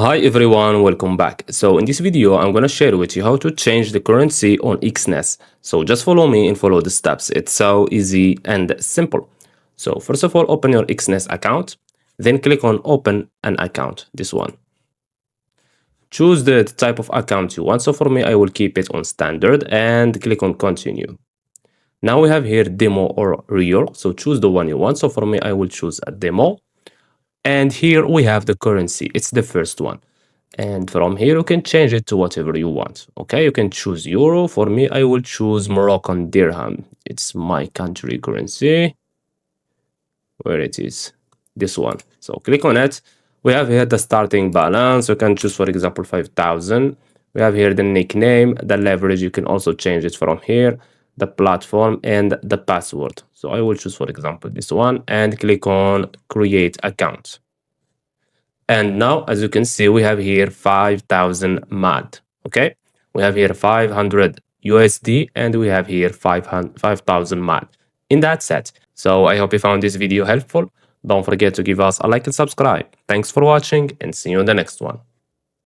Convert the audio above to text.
Hi everyone, welcome back. So in this video, I'm gonna share with you how to change the currency on Exness. So just follow me and follow the steps. It's so easy and simple. So first of all, open your Exness account, then click on open an account, this one. Choose the type of account you want. So for me, I will keep it on standard and click on continue. Now we have here demo or real. So choose the one you want. So for me, I will choose a demo. And here we have the currency. It's the first one. And from here, you can change it to whatever you want. Okay, you can choose euro. For me, I will choose Moroccan dirham. It's my country currency. Where it is? This one. So click on it. We have here the starting balance. You can choose, for example, 5,000. We have here the nickname, the leverage. You can also change it from here, the platform, and the password. So I will choose, for example, this one and click on create account. And now, as you can see, we have here 5,000 MAD. Okay, we have here 500 USD and we have here 5,000 MAD in that set. So I hope you found this video helpful. Don't forget to give us a like and subscribe. Thanks for watching and see you in the next one.